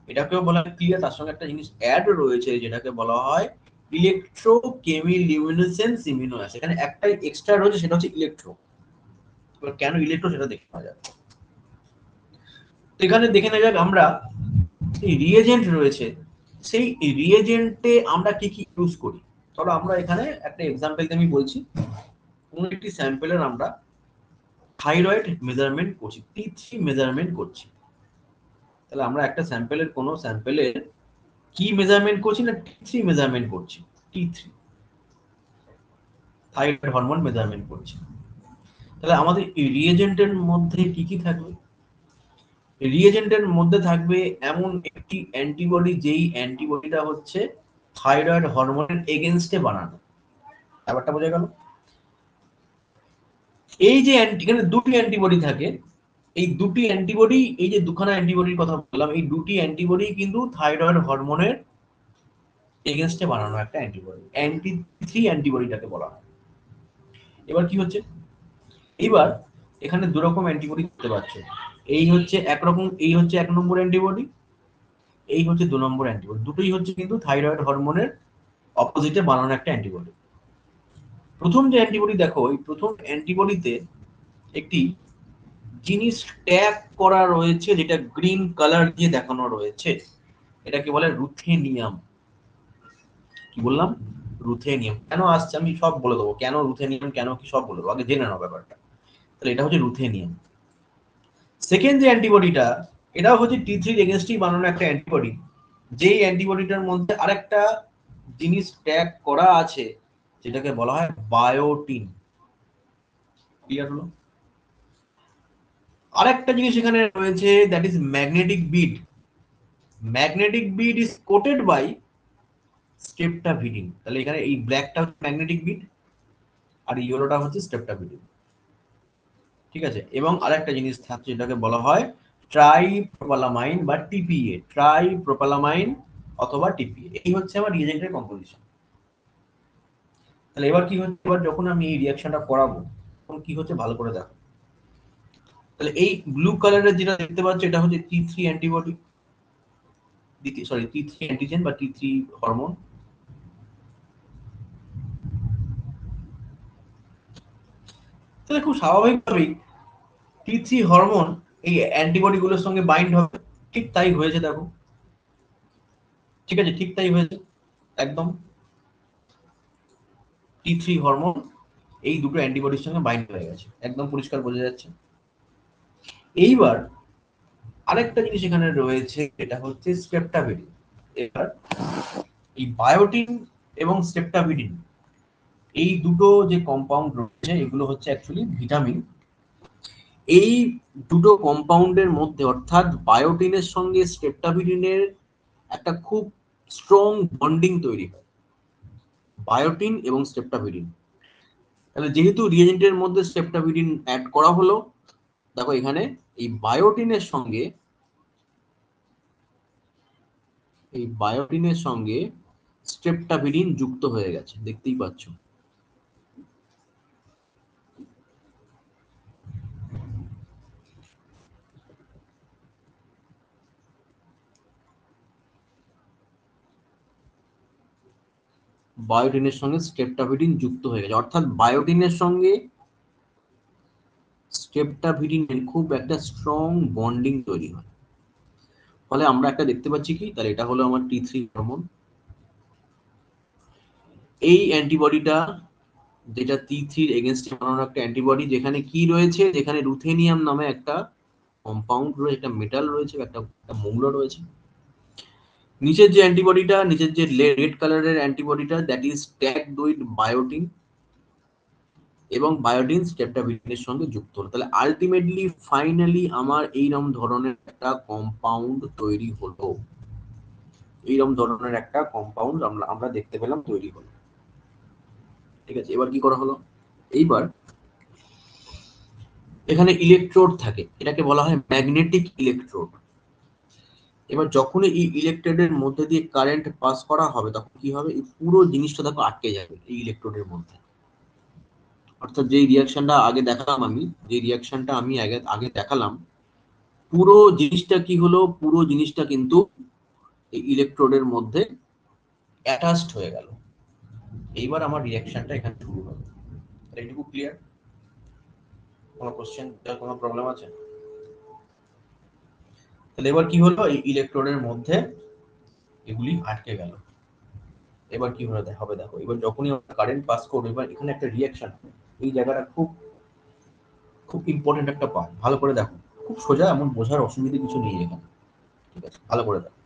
এটাকেও বলা হয় ক্লিয়ার, তার সঙ্গে একটা জিনিস অ্যাড রয়েছে যেটাকে বলা হয় ইলেকট্রো কেমিলিউমিনেসেন্স ইমিউনো অ্যাসে। এখানে একটাই এক্সট্রা রয়েছে সেটা হচ্ছে ইলেকট্রো। এবার কেন ইলেকট্রো সেটা দেখে নেওয়া যাক। এখানে দেখে নেওয়া যাক আমরা এই রিয়েজেন্ট রয়েছে, সেই রিয়েজেন্টে আমরা কি কি ইউজ করি। ধরো আমরা এখানে একটা এক্সাম্পল আমি বলছি, কোন একটি স্যাম্পলের আমরা থাইরয়েড মেজারমেন্ট করছি, T3 মেজারমেন্ট করছি। তাহলে আমরা একটা স্যাম্পলের কোন স্যাম্পলের কি মেজারমেন্ট করছি না T3 মেজারমেন্ট করছি, T3 থাইরয়েড হরমোন মেজারমেন্ট করছি। তাহলে আমাদের রিয়েজেন্টের মধ্যে কি কি থাকবে? রিয়েজেন্টের মধ্যে থাকবে এমন একটি অ্যান্টিবডি যেই অ্যান্টিবডিটা হচ্ছে থাইরয়েড হরমোনের এগেইনস্টে বানানো। ব্যাপারটা বোঝা গেল? এই যে এখানে দুটি অ্যান্টিবডি থাকে, এই দুটি অ্যান্টিবডি, এই যে দুখানা অ্যান্টিবডির কথা বললাম, এই দুটি অ্যান্টিবডি কিন্তু থাইরয়েড হরমোনের এগেইনস্টে বানানো একটা অ্যান্টিবডি, অ্যান্টি-3 অ্যান্টিবডিটাকে বলা হয়। এবার কি হচ্ছে, এবার এখানে দু রকম অ্যান্টিবডি দেখতে পাচ্ছ, এই হচ্ছে একরকম, এই হচ্ছে এক নম্বর অ্যান্টিবডি, এই হচ্ছে দু নম্বর অ্যান্টিবডি, দুটোই হচ্ছে কিন্তু থাইরয়েড হরমোনের অপোজিটে বানানো একটা অ্যান্টিবডি। প্রথম যে অ্যান্টিবডি দেখো, এই প্রথম অ্যান্টিবডিতে একটি জিনিস ট্যাগ করা রয়েছে যেটা গ্রিন কালার দিয়ে দেখানো রয়েছে, এটাকে বলে রুথেনিয়াম। কি বললাম? রুথেনিয়াম। কেন আসছে আমি সব বলে দেবো, কেন রুথেনিয়াম, কেন কি সব বলে দেবো, আগে জেনে নাও ব্যাপারটা। তাহলে এটা হচ্ছে রুথেনিয়াম। সেকেন্ড যে অ্যান্টিবডিটা, এটাও হচ্ছে T3 এগেইনস্টই বানানো একটা অ্যান্টিবডি, যেই অ্যান্টিবডিটার মধ্যে আরেকটা জিনিস ট্যাগ করা আছে যেটাকে বলা হয় বায়োটিন। ক্লিয়ার হলো? আরেকটা জিনিস এখানে রয়েছে, that is magnetic bead. Magnetic bead is coated by streptavidin. তাহলে এখানে এই ব্ল্যাকটা হচ্ছে ম্যাগনেটিক বিড আর ইয়েলোটা হচ্ছে স্ট্রেপ্টাভিডিন। ঠিক আছে? এবং আরেকটা জিনিস থাকছে যেটাকে বলা হয় ট্রাইপ্রোপালামাইন বা টিপিএ, ট্রাইপ্রোপালামাইন অথবা টিপিএ। এই হচ্ছে আমার রিয়েজেন্টের কম্পোজিশন। তাহলে এবার কি হচ্ছে, এবার যখন আমি এই রিঅ্যাকশনটা করাবো তখন কি হচ্ছে ভালো করে দেখো। তাহলে এই ব্লু কালারের যেটা দেখতে পাচ্ছ এটা হচ্ছে T3 antibody, sorry T3 antigen বা T3 হরমোন। তাহলে খুব স্বাভাবিকভাবেই T3 হরমোন এই অ্যান্টিবডি গুলোর সঙ্গে বাইন্ড হবে। ঠিক তাই হয়েছে দেখো, ঠিক আছে, ঠিক তাই হয়েছে একদম। T3 হরমোন এই দুটো অ্যান্টিবডির সঙ্গে বাইন্ড হয়ে গেছে, একদম পরিষ্কার বোঝা যাচ্ছে। এইবার আরেকটা জিনিস এখানে রয়েছে, এটা হচ্ছে স্ট্রেপ্টাভিডিন। এবার এই বায়োটিন এবং স্ট্রেপ্টাভিডিন এই দুটো যে কম্পাউন্ড রয়েছে এগুলো হচ্ছে অ্যাকচুয়ালি ভিটামিন। এই দুটো কম্পাউন্ডের মধ্যে অর্থাৎ বায়োটিনের সঙ্গে স্ট্রেপ্টাভিডিনের একটা খুব স্ট্রং বন্ডিং তৈরি হয়, বায়োটিন এবং স্ট্রেপ্টাভিডিন। তাহলে যেহেতু রিয়েজেন্টের মধ্যে স্ট্রেপ্টাভিডিন অ্যাড করা হলো, দেখো এখানে এই বায়োটিনের সঙ্গে স্ট্রেপ্টাভিডিন যুক্ত হয়ে গেছে, দেখতেই পাচ্ছ। বায়োটিনের সঙ্গে স্ট্রেপ্টাভিডিন যুক্ত হয়ে গেছে, অর্থাৎ বায়োটিনের সঙ্গে স্ট্রেপ্টাভিডিনের খুব একটা স্ট্রং বন্ডিং তৈরি হয়। ফলে আমরা একটা দেখতে পাচ্ছি কি, তাহলে এটা হলো আমার T3 হরমোন। এই অ্যান্টিবডিটা যেটা T3 এর এগেইনস্টে বানানো একটা অ্যান্টিবডি, যেখানে কি রয়েছে, যেখানে রুথেনিয়াম নামে একটা কম্পাউন্ড রয়েছে, একটা মেটাল রয়েছে, একটা মৌল রয়েছে। নিচের যে অ্যান্টিবডিটা, নিচের যে রেড কালারের অ্যান্টিবডিটা, that is tagged with biotin, এবং বায়োটিন স্ট্রেপ্টাভিডিনের সঙ্গে যুক্ত হলো। তাহলে আলটিমেটলি ফাইনালি আমার এইরকম ধরনের একটা কম্পাউন্ড তৈরি হলো, এইরকম ধরনের একটা কম্পাউন্ড আমরা দেখতে পেলাম তৈরি হলো। ঠিক আছে, এবার কি করা হলো, এইবার এখানে ইলেকট্রোড থাকে, এটাকে বলা হয় ম্যাগনেটিক ইলেকট্রোড। এবার যখনই এই ইলেকট্রোডের মধ্যে দিয়ে কারেন্ট পাস করা হবে, তখন কি হবে, এই পুরো জিনিসটা দেখো আটকে যাবে এই ইলেকট্রোডের মধ্যে। অর্থাৎ যে রিয়াকশনটা আগে দেখালাম আমি আগে দেখালাম, পুরো জিনিসটা কি হলো, পুরো জিনিসটা কিন্তু এই ইলেকট্রোডের মধ্যে অ্যাটাচড হয়ে গেল। এইবার আমার রিয়াকশনটা এখানে শুরু হবে। এইটুকু ক্লিয়ার? কোনো কোশ্চেন, কোনো প্রবলেম আছে? তাহলে এবার কি হলো, এই ইলেকট্রোডের মধ্যে এগুলি আটকে গেল। এবার কি হবে দেখো, এবার যখনই কারেন্ট পাস করবে, এবার এখানে একটা রিয়াকশন, এই জায়গাটা খুব খুব ইম্পর্টেন্ট একটা পার্ট, ভালো করে দেখো, খুব সোজা, এমন বোঝার অসুবিধা কিছু নেই এখানে। ঠিক আছে, ভালো করে দেখো।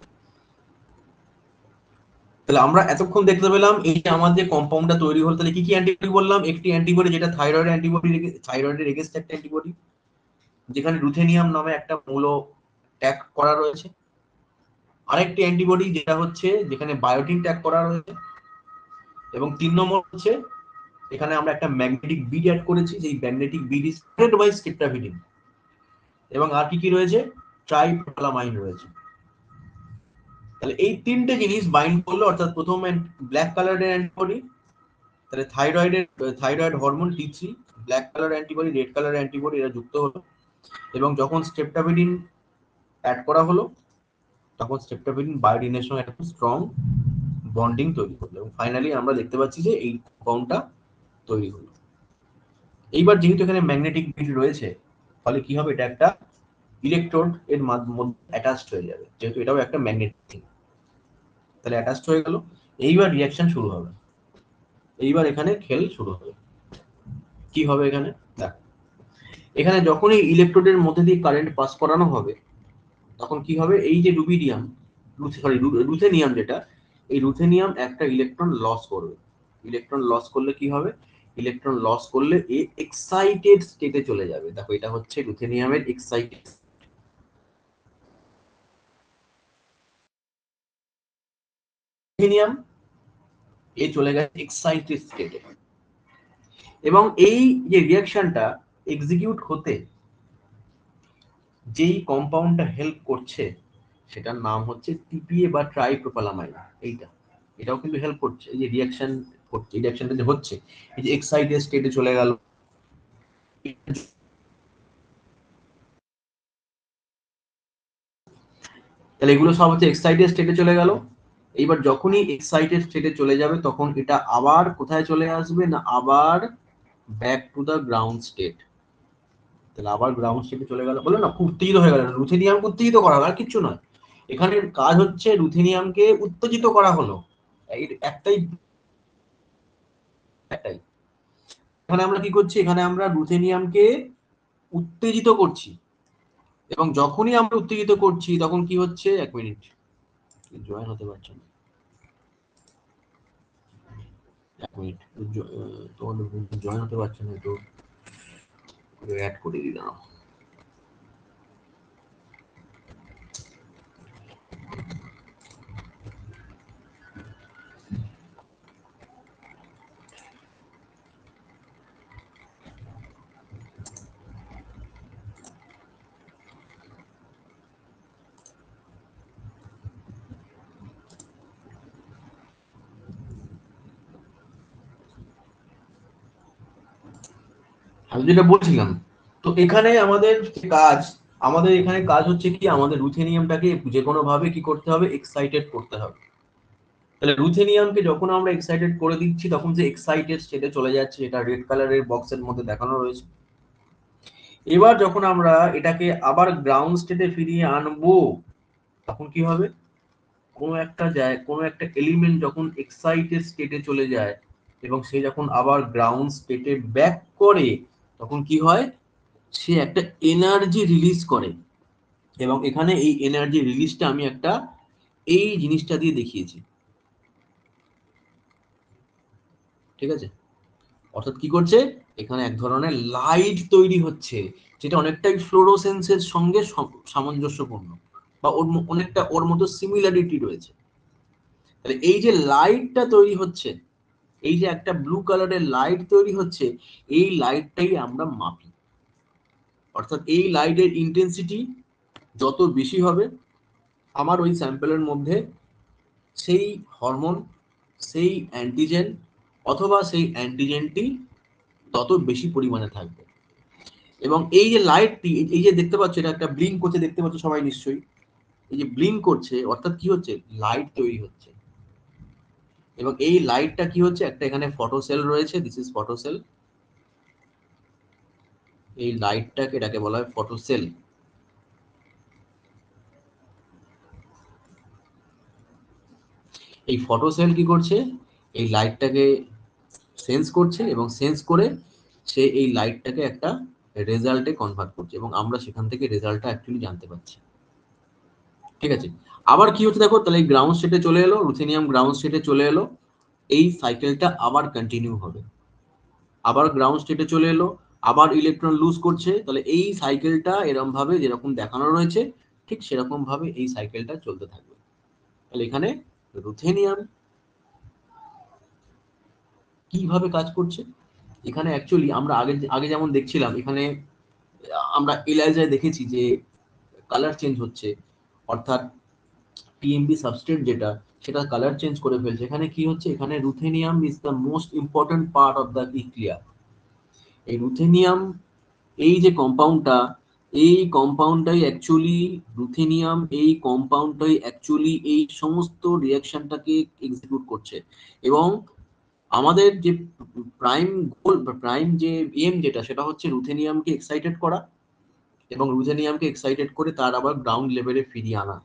তাহলে আমরা এতক্ষণ দেখতে পেলাম এই যে আমার যে কম্পাউন্ডটা তৈরি হলো, তাহলে কি কি অ্যান্টিবডি বললাম, একটি অ্যান্টিবডি যেটা থাইরয়েড অ্যান্টিবডি, থাইরয়েডের এগেইনস্ট একটা অ্যান্টিবডি, যেখানে রুথেনিয়াম নামে একটা মৌল ট্যাগ করা রয়েছে। আরেকটি অ্যান্টিবডি যেটা হচ্ছে যেখানে বায়োটিন ট্যাগ করা রয়েছে। এবং 3 নম্বর হচ্ছে এখানে আমরা একটা ম্যাগনেটিক বিড অ্যাড করেছি, যেই magnetic bead is tagged by streptavidin. এবং আর কি কি রয়েছে, ট্রাইপ্রোপালামাইন রয়েছে। তাহলে এই তিনটে জিনিস বাইন্ড করলো, অর্থাৎ প্রথম ব্ল্যাক কালারের অ্যান্টিবডি, তাহলে thyroid hormone T3, black colour antibody, red colour antibody, এরা যুক্ত হলো। এবং যখন স্ট্রেপ্টাভিডিন অ্যাড করা হলো, তখন স্ট্রেপ্টাভিডিন বায়োটিনের সঙ্গে একটা স্ট্রং বন্ডিং তৈরি করলো, এবং ফাইনালি আমরা দেখতে পাচ্ছি যে এই কম্পাউন্ডটা তৈরি হলো। এইবার যেহেতু এখানে ম্যাগনেটিক ফিল্ড রয়েছে, ফলে কি হবে, এটা একটা ইলেকট্রোড এর মধ্যে অ্যাটাচড হয়ে যাবে, যেহেতু এটাও একটা ম্যাগনেটিক থিং। তাহলে অ্যাটাচড হয়ে গেল, এইবার রিঅ্যাকশন শুরু হবে, এইবার এখানে খেল শুরু হবে। কি হবে এখানে দেখো, এখানে যখন এই ইলেকট্রোডের মধ্যে দিয়ে কারেন্ট পাস করানো হবে, তখন কি হবে, এই যে রুথেনিয়াম যেটা, এই রুথেনিয়াম একটা ইলেকট্রন লস করবে। ইলেকট্রন লস করলে কি হবে, ইলেকট্রন লস করলে এ এক্সাইটেড স্টেটে চলে যাবে। দেখো, এটা হচ্ছে রুথেনিয়ামের এক্সাইটেড, রুথেনিয়াম এ চলে গেছে এক্সাইটেড স্টেটে। এবং এই যে রিঅ্যাকশনটা এক্সিকিউট হতে যেই কম্পাউন্ডটা হেল্প করছে, সেটার নাম হচ্ছে টিপিএ বা ট্রাইপ্রোপালামাইন। এটাও কিন্তু হেল্প করছে, এই যে রিঅ্যাকশন হচ্ছে, এই রিঅ্যাকশনটা যে হচ্ছে, এই যে এক্সাইটেড স্টেটে চলে গেল, তাহলে এগুলো সব হচ্ছে এক্সাইটেড স্টেটে চলে গেল। এইবার যখনই এক্সাইটেড স্টেটে চলে যাবে, তখন এটা আবার কোথায় চলে আসবে না, আবার back to the ground state. তাহলে আবার গ্রাউন্ড স্টেটে চলে গেল, বলে না, খুব উত্তেজিত হয়ে গেল, রুথেনিয়ামকে উত্তেজিত করা হলো, আর কিচ্ছু নয়। এখানের কাজ হচ্ছে রুথেনিয়ামকে উত্তেজিত করা হলো, একটাই একটাই। এখানে আমরা কি করছি, এখানে আমরা রুথেনিয়ামকে উত্তেজিত করছি। এবং যখনই আমরা উত্তেজিত করছি, তখন কি হচ্ছে, এক মিনিট, জয়েন হতে পারছে না, এক মিনিট, তোমাদের জয়েন হতে পারছে না, তো অ্যাড করে দিলাম। আমি যেটা বলছিলাম, তো এখানে আমাদের এখানে কাজ হচ্ছে কি, আমাদের রুথেনিয়ামটাকে যে কোনো ভাবে কি করতে হবে, এক্সাইটেড করতে হবে। তাহলে রুথেনিয়ামকে যখন আমরা এক্সাইটেড করে দিচ্ছি তখন যে এক্সাইটেড স্টেটে চলে যাচ্ছে, এটা রেড কালারের বক্সের মধ্যে দেখানো রয়েছে। এবার যখন আমরা এটাকে আবার গ্রাউন্ড স্টেটে ফিরিয়ে আনবো তখন কি হবে, কোনো একটা এলিমেন্ট যখন এক্সাইটেড স্টেটে চলে যায় এবং সে যখন আবার গ্রাউন্ড স্টেটে ব্যাক করে তখন কি হয়, সে একটা এনার্জি রিলিজ করে। এবং এখানে এই এনার্জি রিলিজটা আমি একটা এই জিনিসটা দিয়ে দেখিয়েছি, ঠিক আছে। অর্থাৎ কি করছে, এখানে এক ধরনের লাইট তৈরি হচ্ছে যেটা অনেকটাই ফ্লোরোসেন্সের সঙ্গে সামঞ্জস্যপূর্ণ, বা অনেকটা ওর মতো সিমিলারিটি রয়েছে। তাহলে এই যে লাইটটা তৈরি হচ্ছে, এই যে একটা ব্লু কালারের লাইট তৈরি হচ্ছে, এই লাইটটাই আমরা মাপি। অর্থাৎ এই লাইটের ইন্টেন্সিটি যত বেশি হবে আমার ওই স্যাম্পলের মধ্যে সেই হরমোন, সেই অ্যান্টিজেন অথবা সেই অ্যান্টিজেনটি তত বেশি পরিমাণে থাকবে। এবং এই যে লাইটটি, এই যে দেখতে পাচ্ছ এটা একটা ব্লিঙ্ক করছে, দেখতে পাচ্ছ সবাই নিশ্চয়ই, এই যে ব্লিঙ্ক করছে অর্থাৎ কি হচ্ছে, লাইট তৈরি হচ্ছে। এবং এই লাইটটা কি হচ্ছে, একটা এখানে ফটোসেল রয়েছে, দিস ইজ ফটোসেল। এই লাইটটাকে, এটাকে বলা হয় ফটোসেল। এই ফটোসেল কি করছে, এই লাইটটাকে সেন্স করছে এবং সেন্স করে সে এই লাইটটাকে একটা রেজাল্টে কনভার্ট করছে এবং আমরা সেখান থেকে রেজাল্টটা অ্যাকচুয়ালি জানতে পারছি, ঠিক আছে। আবার কি হচ্ছে দেখো, তাহলে এই গ্রাউন্ড স্টেটে চলে এলো, রুথেনিয়াম গ্রাউন্ড স্টেটে চলে এলো, এই সাইকেলটা আবার কন্টিনিউ হবে। আবার গ্রাউন্ড স্টেটে চলে এলো, আবার ইলেকট্রন লুজ করছে, তাহলে এই সাইকেলটা এরকম ভাবে যেরকম দেখানো রয়েছে ঠিক সেরকম ভাবে এই সাইকেলটা চলতে থাকবে। তাহলে এখানে রুথেনিয়াম কিভাবে কাজ করছে, এখানে অ্যাকচুয়ালি আমরা আগে আগে যেমন দেখছিলাম, এখানে আমরা এলাইজায় দেখেছি যে কালার চেঞ্জ হচ্ছে, অর্থাৎ টিএমবি সাবস্ট্রেট যেটা, সেটা কালার চেঞ্জ করে ফেলছে। এখানে কি হচ্ছে, এখানে ruthenium is the most important part of the nuclear. এই রুথেনিয়াম, এই যে কম্পাউন্ডটা, এই কম্পাউন্ডটাই অ্যাকচুয়ালি রুথেনিয়াম, এই কম্পাউন্ডটাই অ্যাকচুয়ালি এই সমস্ত রিঅ্যাকশনটাকে এক্সিকিউট করছে। এবং আমাদের যে প্রাইম গোল, প্রাইম যে এম যেটা, সেটা হচ্ছে রুথেনিয়ামকে এক্সাইটেড করা এবং রুথেনিয়ামকে এক্সাইটেড করে তার আবার গ্রাউন্ড লেভেলে ফিরিয়ে আনা।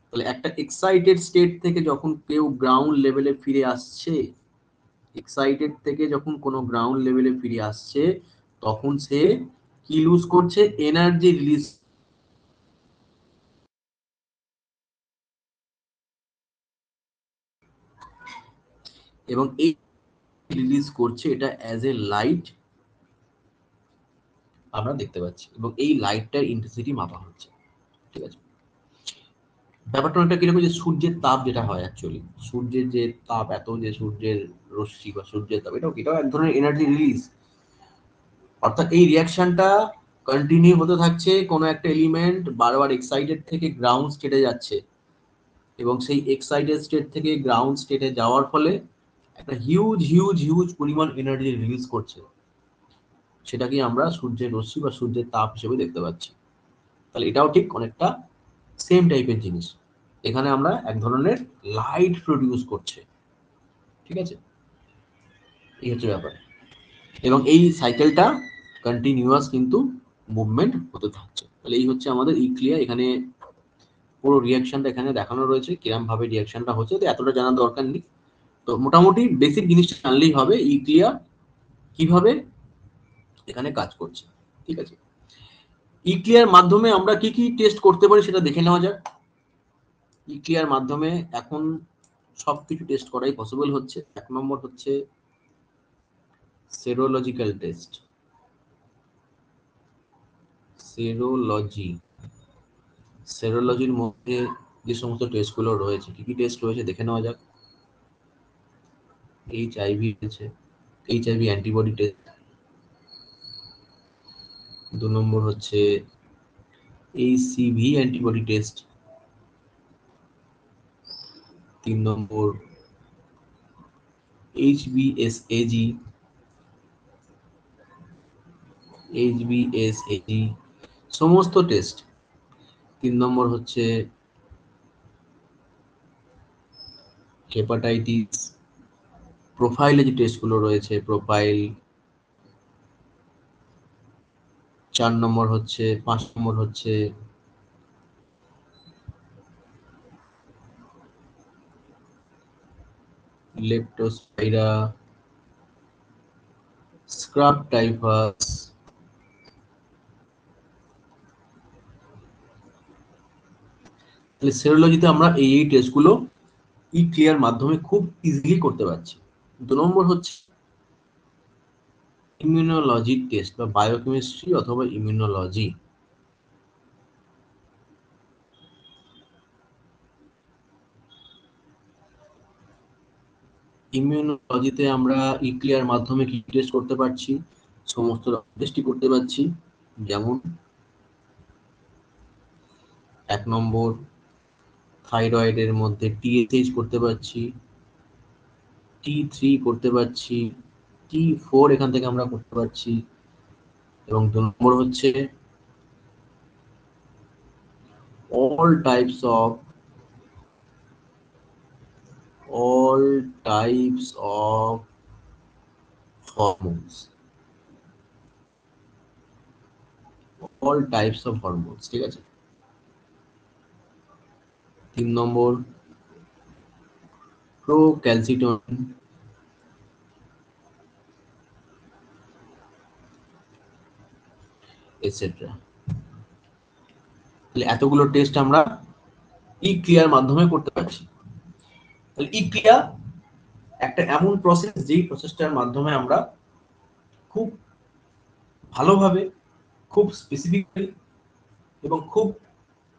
তাহলে একটা এক্সাইটেড স্টেট থেকে যখন কেউ গ্রাউন্ড লেভেলে ফিরে আসছে, এক্সাইটেড থেকে যখন কোনো গ্রাউন্ড লেভেলে ফিরে আসছে তখন সে কি লুজ করছে, এনার্জি রিলিজ। এবং এই রিলিজ করছে এটা অ্যাজ এ লাইট আমরা দেখতে পাচ্ছি এবং এই লাইটটার ইন্টেন্সিটি মাপা হচ্ছে, ঠিক আছে। ব্যাপারটা একটা কিরকম, যে সূর্যের তাপ যেটা হয় অ্যাকচুয়ালি, সূর্যের যে তাপ, এত যে সূর্যের রশ্মি বা সূর্যের তাপ, এটাও এক ধরনের এনার্জি রিলিজ। অর্থাৎ এই রিয়াকশনটা কন্টিনিউ হতে থাকছে, কোনো একটা এলিমেন্ট বারবার এক্সাইটেড থেকে গ্রাউন্ড স্টেটে যাচ্ছে এবং সেই এক্সাইটেড স্টেট থেকে গ্রাউন্ড স্টেটে যাওয়ার ফলে একটা হিউজ হিউজ হিউজ পরিমাণ এনার্জি রিলিজ করছে, সেটাকে আমরা সূর্যের রশ্মি বা সূর্যের তাপ হিসেবে দেখতে পাচ্ছি। তাহলে এটাও ঠিক অনেকটা সেম টাইপের জিনিস, এখানে আমরা এক ধরনের লাইট প্রডিউস করছে, ঠিক আছে। এই হচ্ছে ব্যাপার। এবং এই সাইকেলটা কন্টিনিউয়াস কিন্তু মুভমেন্ট হতে থাকছে। তাহলে এই হচ্ছে আমাদের ইউক্লিয়া। এখানে পুরো রিয়াকশনটা এখানে দেখানো রয়েছে, কিরম ভাবে রিয়াকশনটা হচ্ছে, তো এতটা জানার দরকার নেই। তো মোটামুটি বেসিক জিনিসটা জানলেই হবে ইউক্লিয়া কিভাবে এখানে কাজ করছে, ঠিক আছে। ইউক্লিয়ার মাধ্যমে আমরা কি কি টেস্ট করতে পারি সেটা দেখে নেওয়া যাক। ইউক্লিয়ার মাধ্যমে এখন সবকিছু টেস্ট করাই পসিবল হচ্ছে। এক নম্বর হচ্ছে সেরোলজিক্যাল টেস্ট। সেরোলজি, সেরোলজির মধ্যে যে সমস্ত টেস্টগুলো রয়েছে, কি কি টেস্ট রয়েছে দেখে নেওয়া যাক। এইচআইভি আছে, এইচআইভি অ্যান্টিবডি টেস্ট। 2 নম্বর হচ্ছে এইচসিভি অ্যান্টিবডি টেস্ট। 3 নম্বর এইচবিএসএজি, এইচবিএসএজি সমস্ত টেস্ট। 3 নম্বর হচ্ছে হেপাটাইটিস, প্রোফাইলে যে টেস্টগুলো রয়েছে, প্রোফাইল 4 নম্বর হচ্ছে, 5 নম্বর হচ্ছে লেপ্টোস্পাইরা, স্ক্রাব টাইফাস, তাহলে সেরোলজিতে আমরা এই টেস্টগুলো ই ক্লিয়ার মাধ্যমে খুব ইজিলি করতে পারছি। 2 নম্বর হচ্ছে ইমিউনোলজি টেস্ট বা বায়োকেমিস্ট্রি অথবা ইমিউনোলজি। ইমিউনোলজিতে আমরা ই ক্লিয়ার মাধ্যমে কি টেস্ট করতে পারছি? সমস্ত টেস্টই করতে পারছি। যেমন 1 নম্বর থাইরয়েডের মধ্যে টিএসএইচ করতে পারছি, T3 করতে পারছি, T4 এখান থেকে আমরা করতে পারছি, এবং 2 নম্বর হচ্ছে all types of hormones, all types of hormones, ঠিক আছে। 3 নম্বর প্রোক্যালসিটন, এটসেট্রা। তাহলে এতগুলো টেস্ট আমরা ই ক্লিয়ার মাধ্যমে করতে পারছি। তাহলে ই ক্লিয়ার একটা এমন প্রসেস, যেই প্রসেসটার মাধ্যমে আমরা খুব ভালোভাবে, খুব স্পেসিফিক্যালি এবং খুব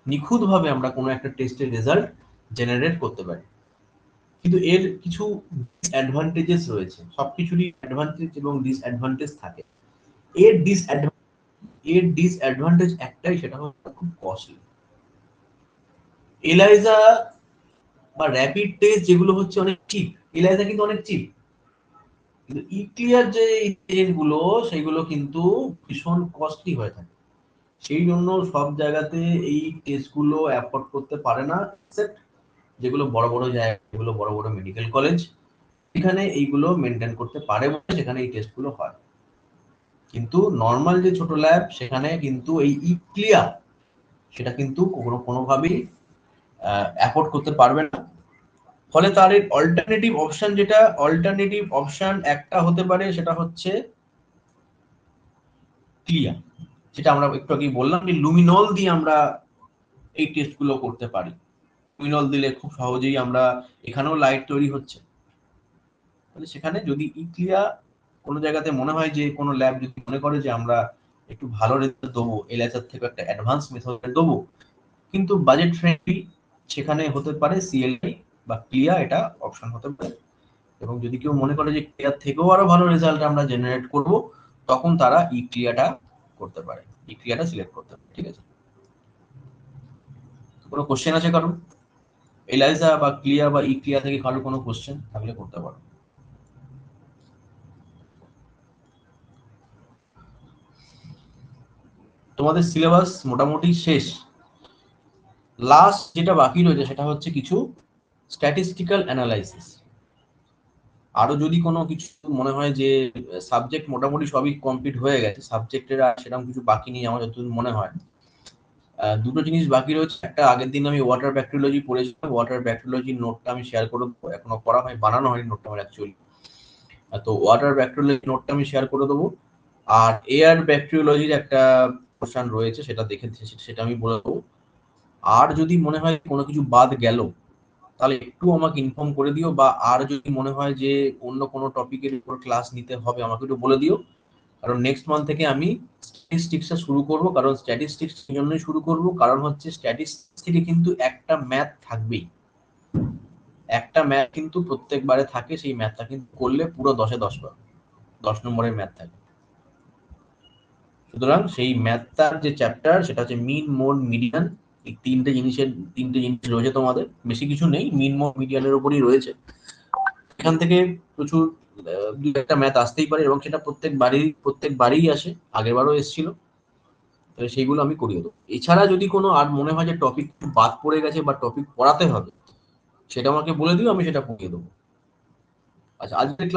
নিখুঁতভাবে আমরা কোনো একটা টেস্টের রেজাল্ট জেনারেট করতে পারি। কিন্তু এর কিছু ডিসঅ্যাডভান্টেজেস রয়েছে। সবকিছুরই অ্যাডভান্টেজ এবং ডিসঅ্যাডভান্টেজ থাকে। এর ডিসঅ্যাডভান্টেজ একটাই, সেটা হচ্ছে খুব কস্টলি। এলাইজা বা র্যাপিড টেস্ট যেগুলো হচ্ছে অনেক চিপ, এলাইজা কিন্তু অনেক চিপ, কিন্তু ই ক্লিয়ার যে টেস্টগুলো সেগুলো কিন্তু ভীষণ কস্টলি হয়ে থাকে। সেই জন্য সব জায়গাতে এই টেস্টগুলো অ্যাফোর্ড করতে পারে না, এক্সেপ্ট যেগুলো বড় বড় জায়গা, যেগুলো বড় বড় মেডিকেল কলেজ, এখানে এইগুলো মেনটেন করতে পারে বলে সেখানে এই টেস্টগুলো হয়। কিন্তু নর্মাল যে ছোট ল্যাব, সেখানে কিন্তু এই ই ক্লিয়ার সেটা কিন্তু কোনোভাবেই অ্যাফোর্ড করতে পারবে না। ফলে তার এর অল্টারনেটিভ অপশন একটা হতে পারে, সেটা হচ্ছে ক্লিয়ার, যেটা আমরা একটু আগেই বললাম যে লুমিনল দিয়ে আমরা এই টেস্টগুলো করতে পারি। লুমিনল দিলে খুব সহজেই আমরা, এখানেও লাইট তৈরি হচ্ছে। তাহলে সেখানে যদি ই ক্লিয়ার কোনো জায়গাতে মনে হয় যে কোনো ল্যাব যদি মনে করে যে আমরা একটু ভালো রেজাল্ট দেবো, এলএসআর থেকে একটা অ্যাডভান্স মেথড দেবো, কিন্তু বাজেট ফ্রেন্ডলি, সেখানে হতে পারে সিএলআই বা ক্লিয়ার, এটা অপশন হতে পারে। এবং যদি কেউ মনে করে যে ক্লিয়ার থেকেও আরো ভালো রেজাল্ট আমরা জেনারেট করব, তখন তারা ই ক্লিয়ারটা করতে পারে, ই ক্লিয়ারটা সিলেক্ট করতে পারে। ঠিক আছে, কোনো কোশ্চেন আছে কারণ? এলাইজা বা ক্লিয়ার বা ই ক্লিয়ার থেকে কারো কোনো কোশ্চেন থাকলে করতে পারো। তোমাদের সিলেবাস মোটামুটি শেষ। লাস্ট যেটা বাকি রয়েছে সেটা হচ্ছে কিছু স্ট্যাটিস্টিক্যাল অ্যানালাইসিস। আরো যদি কোনো কিছু মনে হয় যে সাবজেক্ট মোটামুটি সবই কমপ্লিট হয়ে গেছে, সাবজেক্টের আর সেরকম কিছু বাকি নেই আমার যতদূর মনে হয়, দুটো জিনিস বাকি রয়েছে। একটা, আগের দিন আমি ওয়াটার ব্যাকটেরিওলজি পড়েছিলাম, ওয়াটার ব্যাকটেরিওলজির নোটটা আমি শেয়ার করে দেবো, এখনো করা হয়, বানানো হয়নি নোটটা আমার অ্যাকচুয়ালি। তো ওয়াটার ব্যাকটেরিওলজি নোটটা আমি শেয়ার করে দেবো। আর এয়ার ব্যাকটেরিওলজির একটা পোর্শন রয়েছে, সেটা দেখে সেটা আমি বলে দেবো। আর যদি মনে হয় কোনো কিছু বাদ গেল, তাহলে একটু আমাকে ইনফর্ম করে দিও, বা আর যদি মনে হয় যে অন্য কোনো টপিকের উপর ক্লাস নিতে হবে, আমাকে একটু বলে দিও। কারণ নেক্সট মান্থ থেকে আমি স্ট্যাটিস্টিক্সটা শুরু করব। কারণ স্ট্যাটিস্টিক্স এই জন্যই শুরু করব, কারণ হচ্ছে স্ট্যাটিস্টিক্স থেকে কিন্তু একটা ম্যাথ থাকবেই, একটা ম্যাথ কিন্তু প্রত্যেকবারে থাকে। সেই ম্যাথটা কিন্তু করলে পুরো 10-এ 10 পাবে, 10 নম্বরের ম্যাথ থাকে। সুতরাং সেই ম্যাথটার যে চ্যাপ্টার, সেটা হচ্ছে মিন, মোড, মিডিয়ান। এই তিনটে জিনিস রয়েছে তোমাদের, বেশি কিছু নেই, মিন, মোড, মিডিয়ানের উপরই রয়েছে। এখান থেকে প্রচুর দু একটা ম্যাথ আসতেই পারে, এবং সেটা প্রত্যেকবারই আসে, আগেরবারও এসেছিল। তাহলে সেইগুলো আমি করিয়ে দেবো। এছাড়া যদি কোনো আর মনে হয় যে টপিক বাদ পড়ে গেছে বা টপিক পড়াতে হবে, সেটা আমাকে বলে দিও, আমি সেটা পড়িয়ে দেবো। আচ্ছা, আজকের